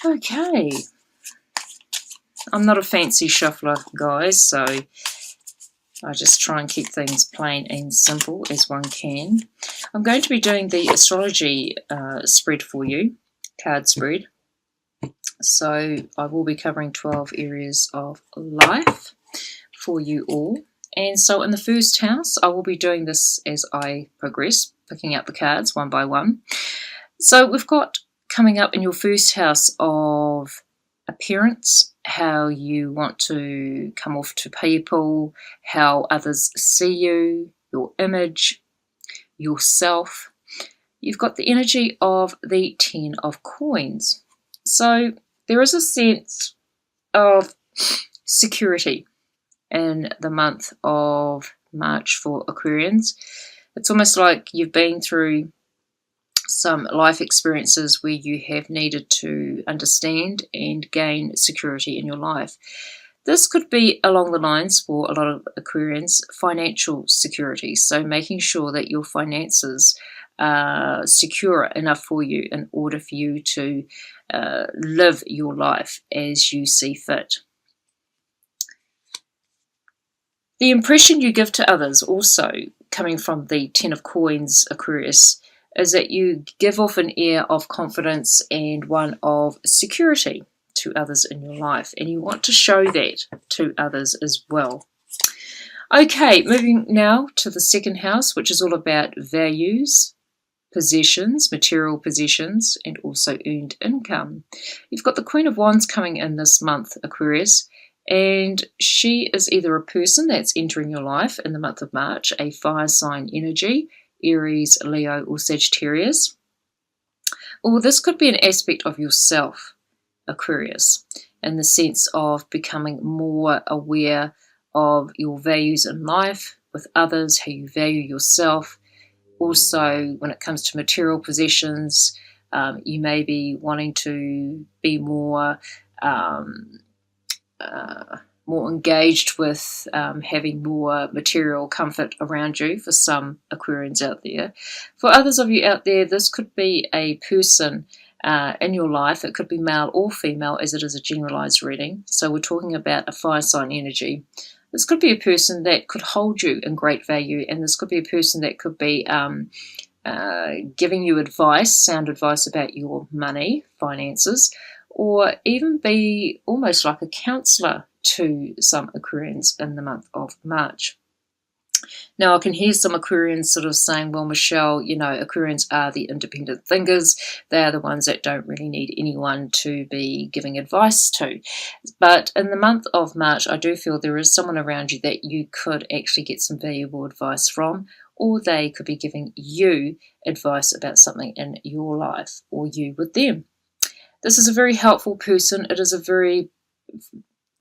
Okay. I'm not a fancy shuffler, guys, so I just try and keep things plain and simple as one can. I'm going to be doing the astrology spread for you, card spread. So I will be covering 12 areas of life for you all. And so in the first house, I will be doing this as I progress, picking out the cards one by one. So we've got coming up in your first house of appearance, how you want to come off to people, how others see you, your image, yourself. You've got the energy of the 10 of coins. So there is a sense of security in the month of March for Aquarians. It's almost like you've been through some life experiences where you have needed to understand and gain security in your life. This could be along the lines for a lot of Aquarians, financial security. So making sure that your finances are secure enough for you in order for you to live your life as you see fit. The impression you give to others also, coming from the 10 of coins, Aquarius, is that you give off an air of confidence and one of security to others in your life, and you want to show that to others as well. Okay, moving now to the second house, which is all about values, possessions, material possessions, and also earned income. You've got the Queen of Wands coming in this month, Aquarius, and she is either a person that's entering your life in the month of March, a fire sign energy, Aries, Leo, or Sagittarius. Or this could be an aspect of yourself, Aquarius, in the sense of becoming more aware of your values in life with others, how you value yourself. Also, when it comes to material possessions, you may be wanting to be more engaged with having more material comfort around you for some Aquarians out there. For others of you out there, this could be a person in your life. It could be male or female, as it is a generalized reading. So we're talking about a fire sign energy. This could be a person that could hold you in great value, and this could be a person that could be giving you advice, sound advice about your money, finances, or even be almost like a counselor to some Aquarians in the month of March. Now, I can hear some Aquarians sort of saying, well, Michelle, you know, Aquarians are the independent thinkers. They are the ones that don't really need anyone to be giving advice to. But in the month of March, I do feel there is someone around you that you could actually get some valuable advice from, or they could be giving you advice about something in your life, or you with them. This is a very helpful person. It is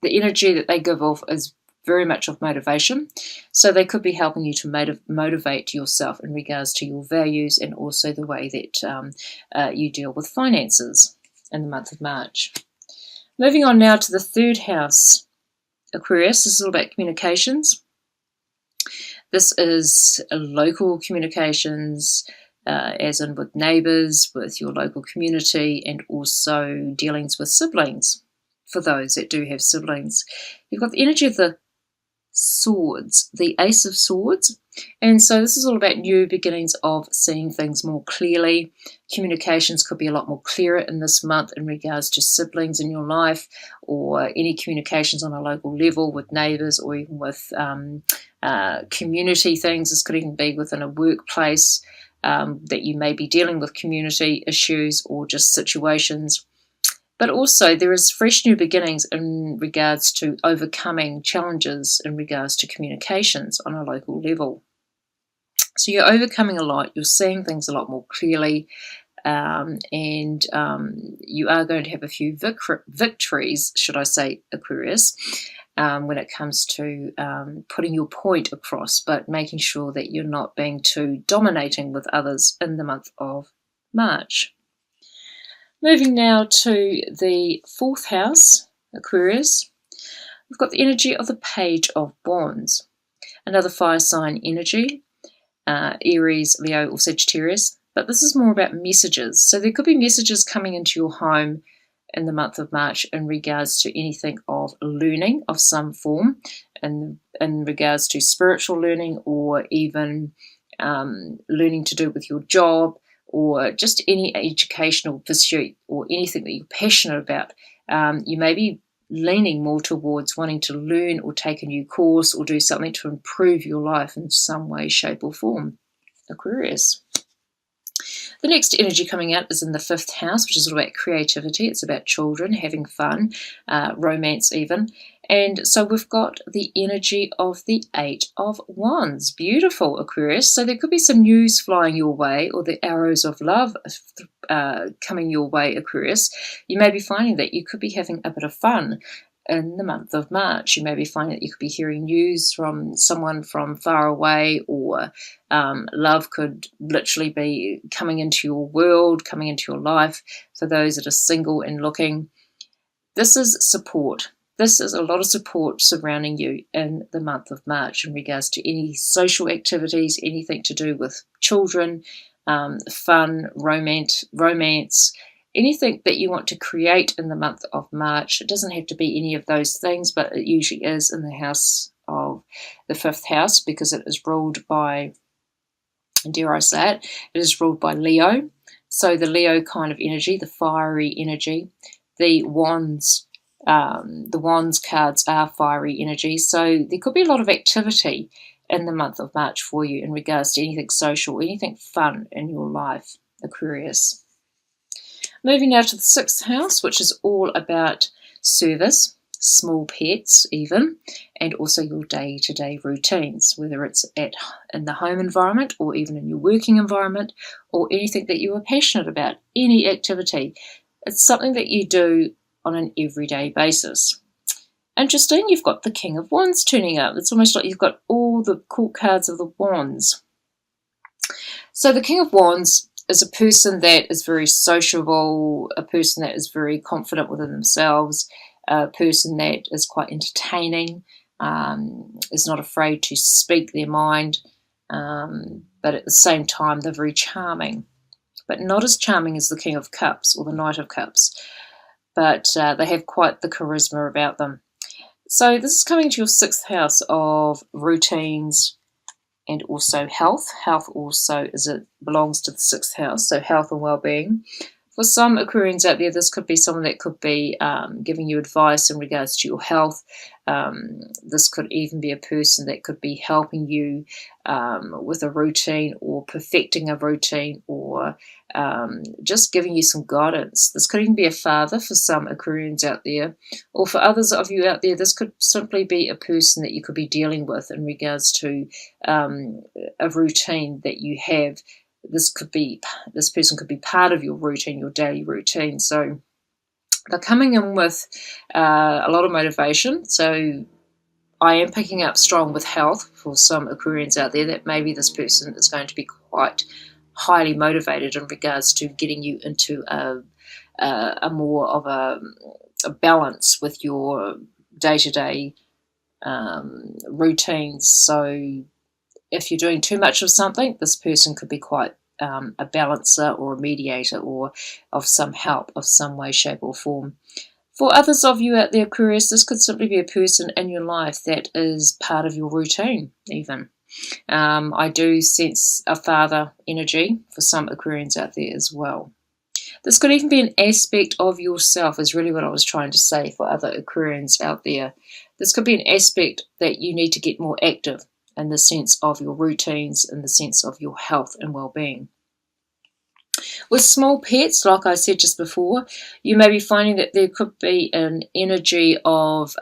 the energy that they give off is very much of motivation. So they could be helping you to motivate yourself in regards to your values and also the way that you deal with finances in the month of March. Moving on now to the third house, Aquarius. This is all about communications. This is local communications, as in with neighbours, with your local community, and also dealings with siblings, for those that do have siblings. You've got the energy of the swords, the Ace of Swords, and so this is all about new beginnings of seeing things more clearly. Communications could be a lot more clearer in this month in regards to siblings in your life, or any communications on a local level with neighbours, or even with community things. This could even be within a workplace, that you may be dealing with community issues or just situations. But also there is fresh new beginnings in regards to overcoming challenges in regards to communications on a local level. So you're overcoming a lot, you're seeing things a lot more clearly, and you are going to have a few victories, should I say, Aquarius, when it comes to putting your point across, but making sure that you're not being too dominating with others in the month of March. Moving now to the fourth house, Aquarius, we've got the energy of the Page of Wands, another fire sign energy, Aries, Leo, or Sagittarius, but this is more about messages. So there could be messages coming into your home in the month of March in regards to anything of learning of some form, and in regards to spiritual learning, or even learning to do with your job, or just any educational pursuit, or anything that you're passionate about. You may be leaning more towards wanting to learn or take a new course or do something to improve your life in some way, shape, or form, Aquarius. The next energy coming out is in the 5th house, which is all about creativity. It's about children, having fun, romance even. And so we've got the energy of the 8 of Wands. Beautiful, Aquarius. So there could be some news flying your way, or the arrows of love coming your way, Aquarius. You may be finding that you could be having a bit of fun in the month of March. You may be finding that you could be hearing news from someone from far away, or love could literally be coming into your world, coming into your life. For those that are single and looking, this is support. This is a lot of support surrounding you in the month of March in regards to any social activities, anything to do with children, fun, romance, anything that you want to create in the month of March. It doesn't have to be any of those things, but it usually is in the house of the 5th house, because it is ruled by, dare I say it is ruled by Leo. So the Leo kind of energy, the fiery energy, the wands cards are fiery energy. So there could be a lot of activity in the month of March for you in regards to anything social, anything fun in your life, Aquarius. Moving now to the 6th house, which is all about service, small pets even, and also your day-to-day routines, whether it's in the home environment, or even in your working environment, or anything that you are passionate about, any activity. It's something that you do on an everyday basis. Interesting, you've got the King of Wands turning up. It's almost like you've got all the cool cards of the wands. So the King of Wands is a person that is very sociable, a person that is very confident within themselves, a person that is quite entertaining, is not afraid to speak their mind, but at the same time they're very charming, but not as charming as the King of Cups or the Knight of Cups, but they have quite the charisma about them. So this is coming to your 6th house of routines and also health. Health also belongs to the 6th house, so health and well-being. For some Aquarians out there, this could be someone that could be giving you advice in regards to your health. This could even be a person that could be helping you with a routine, or perfecting a routine, or just giving you some guidance. This could even be a father for some Aquarians out there, or for others of you out there, this could simply be a person that you could be dealing with in regards to a routine that you have. This person could be part of your routine, your daily routine. So they're coming in with a lot of motivation. So I am picking up strong with health for some Aquarians out there, that maybe this person is going to be quite highly motivated in regards to getting you into a more of a balance with your day-to-day routines. So if you're doing too much of something, this person could be quite a balancer or a mediator, or of some help of some way, shape, or form. For others of you out there, Aquarius, this could simply be a person in your life that is part of your routine even. I do sense a father energy for some Aquarians out there as well. This could even be an aspect of yourself, is really what I was trying to say for other Aquarians out there. This could be an aspect that you need to get more active in the sense of your routines, in the sense of your health and well-being. With small pets, like I said just before, you may be finding that there could be an energy of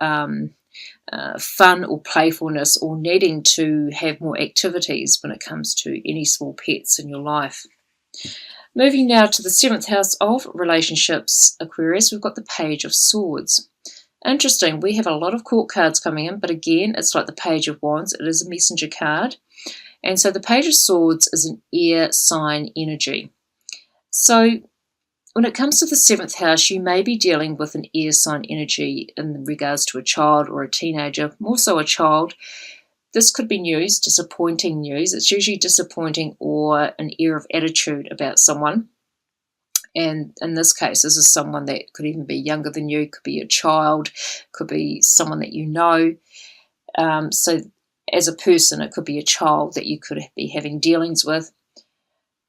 fun or playfulness, or needing to have more activities when it comes to any small pets in your life. Moving now to the 7th house of relationships, Aquarius, we've got the Page of Swords. Interesting, we have a lot of court cards coming in, but again, it's like the Page of Wands. It is a messenger card. And so the Page of Swords is an air sign energy. So when it comes to the 7th house, you may be dealing with an air sign energy in regards to a child or a teenager, more so a child. This could be news, disappointing news. It's usually disappointing, or an air of attitude about someone. And in this case, this is someone that could even be younger than you, could be a child, could be someone that you know. So as a person, it could be a child that you could be having dealings with.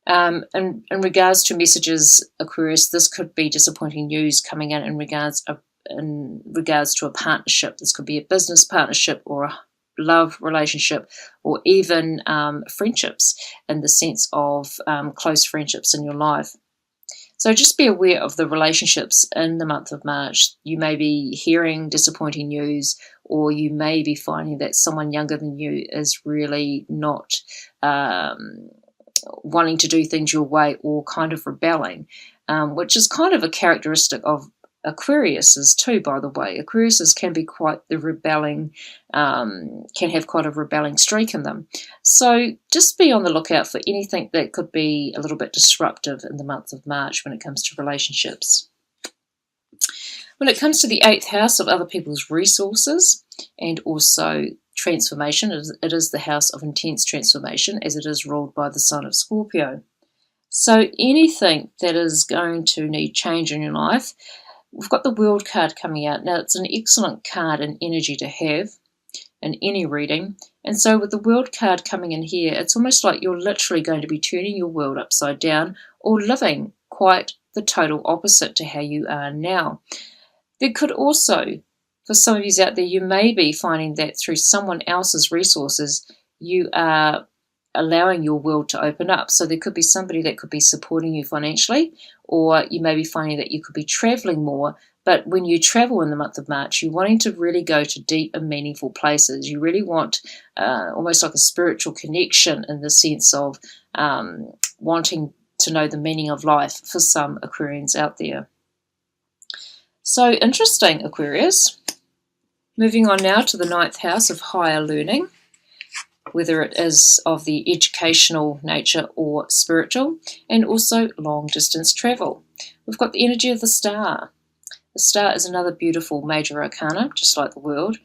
And in regards to messages, Aquarius, this could be disappointing news coming in regards to a partnership. This could be a business partnership or a love relationship, or even friendships, in the sense of close friendships in your life. So just be aware of the relationships in the month of March. You may be hearing disappointing news, or you may be finding that someone younger than you is really not wanting to do things your way, or kind of rebelling, which is kind of a characteristic of Aquariuses too, by the way. Aquariuses can be quite the rebelling, can have quite a rebelling streak in them. So just be on the lookout for anything that could be a little bit disruptive in the month of March when it comes to relationships. When it comes to the 8th house of other people's resources and also transformation, it is the house of intense transformation, as it is ruled by the sign of Scorpio. So anything that is going to need change in your life, we've got the World card coming out. Now, it's an excellent card and energy to have in any reading. And so with the World card coming in here, it's almost like you're literally going to be turning your world upside down, or living quite the total opposite to how you are now. There could also, for some of you out there, you may be finding that through someone else's resources, you are allowing your world to open up. So there could be somebody that could be supporting you financially, or you may be finding that you could be traveling more. But when you travel in the month of March, you're wanting to really go to deep and meaningful places. You really want almost like a spiritual connection, in the sense of wanting to know the meaning of life for some Aquarians out there. So interesting, Aquarius. Moving on now to the 9th house of higher learning, whether it is of the educational nature or spiritual, and also long distance travel. We've got the energy of the star. The star is another beautiful major arcana, just like the world.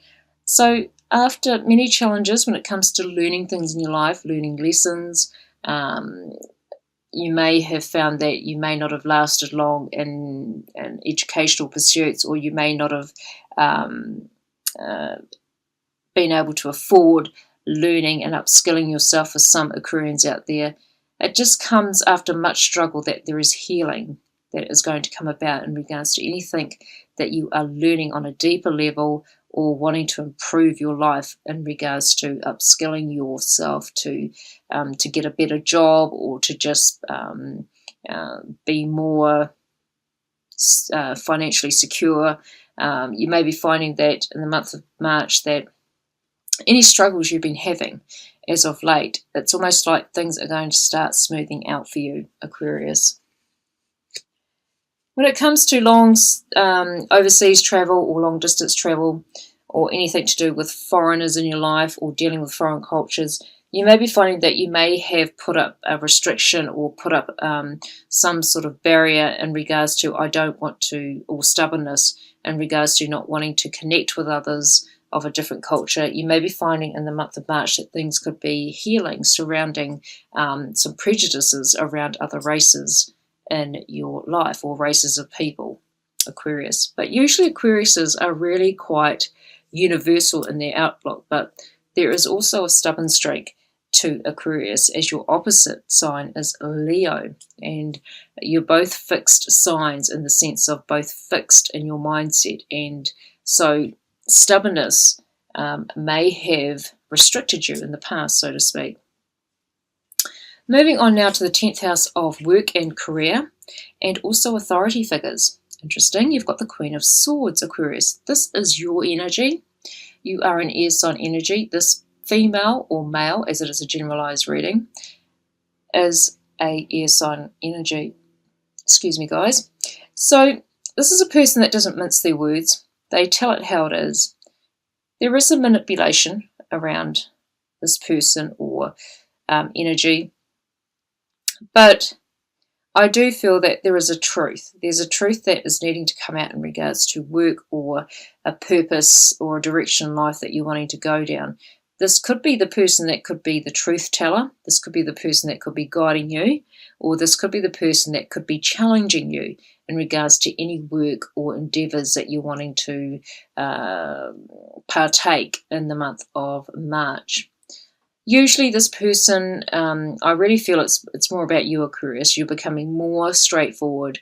So after many challenges when it comes to learning things in your life, learning lessons, you may have found that you may not have lasted long in educational pursuits, or you may not have been able to afford learning and upskilling yourself. For some Aquarians out there, it just comes after much struggle that there is healing that is going to come about in regards to anything that you are learning on a deeper level, or wanting to improve your life in regards to upskilling yourself to get a better job, or to just be more financially secure. You may be finding that in the month of March that any struggles you've been having as of late, it's almost like things are going to start smoothing out for you, Aquarius. When it comes to long overseas travel, or long distance travel, or anything to do with foreigners in your life, or dealing with foreign cultures, you may be finding that you may have put up a restriction, or put up some sort of barrier in regards to I don't want to, or stubbornness in regards to not wanting to connect with others of a different culture. You may be finding in the month of March that things could be healing surrounding some prejudices around other races in your life, or races of people, Aquarius. But usually Aquariuses are really quite universal in their outlook, but there is also a stubborn streak to Aquarius, as your opposite sign is Leo, and you're both fixed signs in the sense of both fixed in your mindset, and so stubbornness may have restricted you in the past, so to speak. Moving on now to the 10th house of work and career, and also authority figures. Interesting, you've got the Queen of Swords, Aquarius. This is your energy. You are an air sign energy. This female or male, as it is a generalized reading, is a air sign energy. Excuse me, guys. So this is a person that doesn't mince their words. They tell it how it is. There is a manipulation around this person or energy, but I do feel that there is a truth. There's a truth that is needing to come out in regards to work, or a purpose, or a direction in life that you're wanting to go down. This could be the person that could be the truth teller. This could be the person that could be guiding you, or this could be the person that could be challenging you in regards to any work or endeavours that you're wanting to partake in the month of March. Usually this person, I really feel it's more about you, Aquarius. You're becoming more straightforward.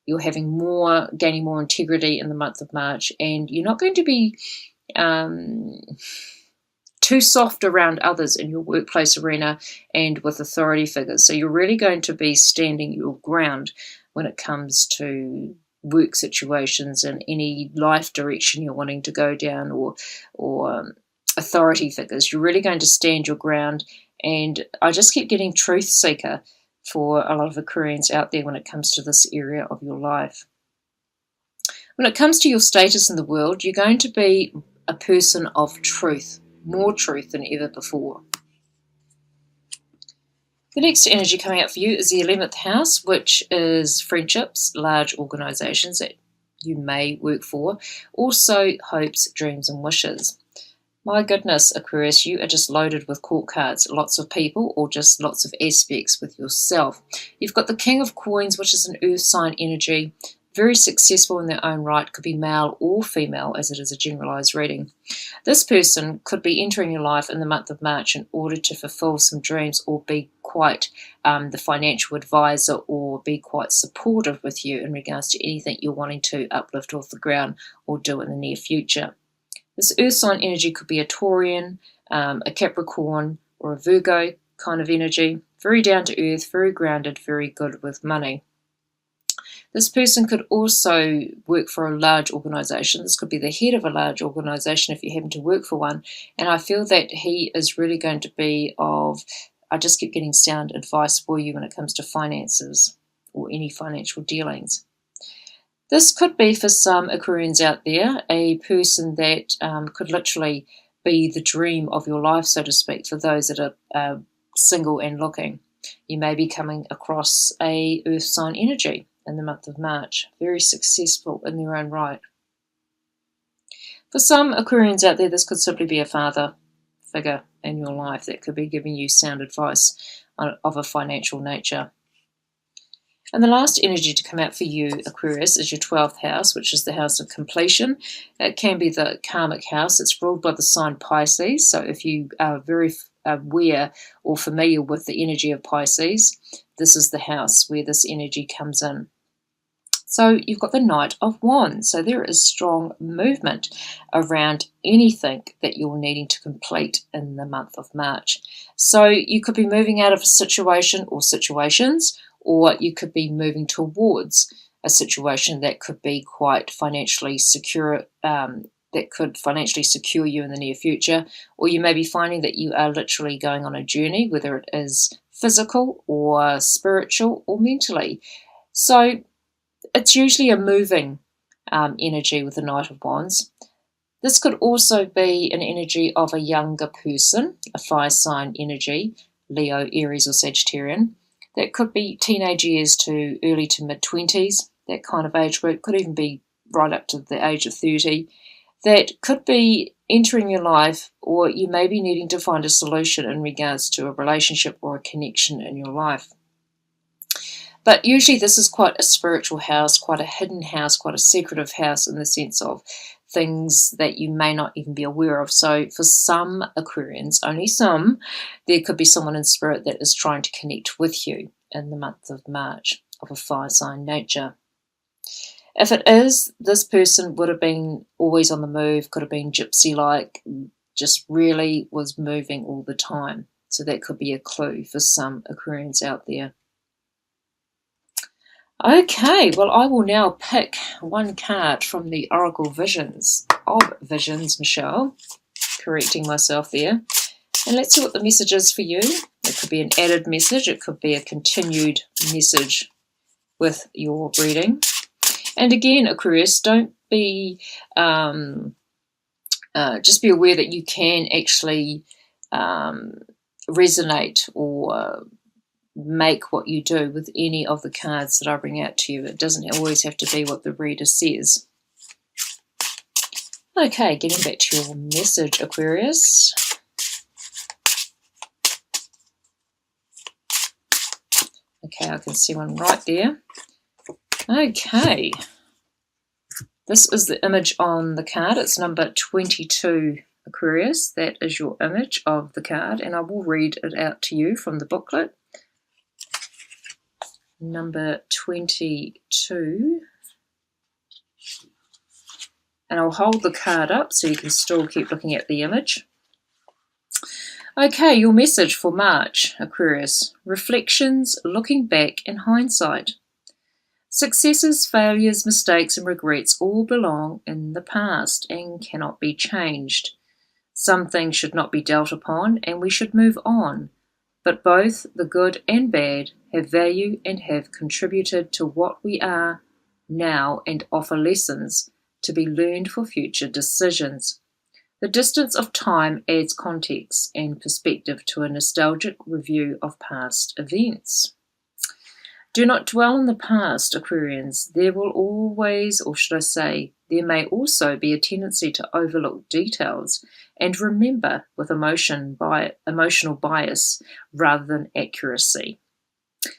You're gaining more integrity in the month of March, and you're not going to be too soft around others in your workplace arena and with authority figures. So you're really going to be standing your ground when it comes to work situations and any life direction you're wanting to go down, or authority figures. You're really going to stand your ground. And I just keep getting truth seeker for a lot of Aquarians out there when it comes to this area of your life. When it comes to your status in the world, you're going to be a person of truth. More truth than ever before. The next energy coming up for you is the 11th house, which is friendships, large organisations that you may work for, also hopes, dreams and wishes. My goodness, Aquarius, you are just loaded with court cards, lots of people or just lots of aspects with yourself. You've got the King of Coins, which is an earth sign energy, very successful in their own right, could be male or female as it is a generalized reading. This person could be entering your life in the month of March in order to fulfill some dreams or be quite the financial advisor or be quite supportive with you in regards to anything you're wanting to uplift off the ground or do in the near future. This earth sign energy could be a Taurian, a Capricorn or a Virgo kind of energy, very down to earth, very grounded, very good with money. This person could also work for a large organisation. This could be the head of a large organisation if you happen to work for one. And I feel that he is really going to be I just keep getting sound advice for you when it comes to finances or any financial dealings. This could be for some Aquarians out there, a person that could literally be the dream of your life, so to speak, for those that are single and looking. You may be coming across a earth sign energy in the month of March, very successful in their own right. For some Aquarians out there, this could simply be a father figure in your life that could be giving you sound advice of a financial nature. And the last energy to come out for you, Aquarius, is your 12th house, which is the house of completion. It can be the karmic house. It's ruled by the sign Pisces. So if you are very aware or familiar with the energy of Pisces, this is the house where this energy comes in. So you've got the Knight of Wands. So there is strong movement around anything that you're needing to complete in the month of March. So you could be moving out of a situation or situations, or you could be moving towards a situation that could be quite financially secure, that could financially secure you in the near future, or you may be finding that you are literally going on a journey, whether it is physical or spiritual or mentally. So it's usually a moving energy with the Knight of Wands. This could also be an energy of a younger person, a fire sign energy, Leo, Aries or Sagittarian. That could be teenage years to early to mid-20s, that kind of age group, could even be right up to the age of 30. That could be entering your life, or you may be needing to find a solution in regards to a relationship or a connection in your life. But usually this is quite a spiritual house, quite a hidden house, quite a secretive house in the sense of things that you may not even be aware of. So for some Aquarians, only some, there could be someone in spirit that is trying to connect with you in the month of March of a fire sign nature. If it is, this person would have been always on the move, could have been gypsy-like, just really was moving all the time. So that could be a clue for some Aquarians out there. Okay, well, I will now pick one card from the Oracle Visions of Visions, Michelle, correcting myself there. And let's see what the message is for you. It could be an added message. It could be a continued message with your reading. And again, Aquarius, don't be, just be aware that you can actually resonate or make what you do with any of the cards that I bring out to you. It doesn't always have to be what the reader says. Okay, getting back to your message, Aquarius. Okay, I can see one right there. Okay, this is the image on the card. It's number 22, Aquarius. That is your image of the card, and I will read it out to you from the booklet. Number 22. And I'll hold the card up so you can still keep looking at the image. Okay, your message for March, Aquarius. Reflections, looking back in hindsight. Successes, failures, mistakes, and regrets all belong in the past and cannot be changed. Some things should not be dealt upon, and we should move on. But both the good and bad have value and have contributed to what we are now and offer lessons to be learned for future decisions. The distance of time adds context and perspective to a nostalgic review of past events. Do not dwell on the past, Aquarians. There will always, or should I say, there may also be a tendency to overlook details and remember with emotional bias rather than accuracy.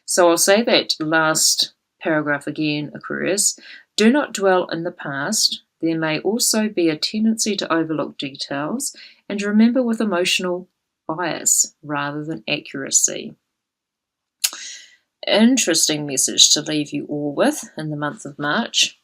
So I'll say that last paragraph again, Aquarius. Do not dwell in the past. There may also be a tendency to overlook details and remember with emotional bias rather than accuracy. Interesting message to leave you all with in the month of March.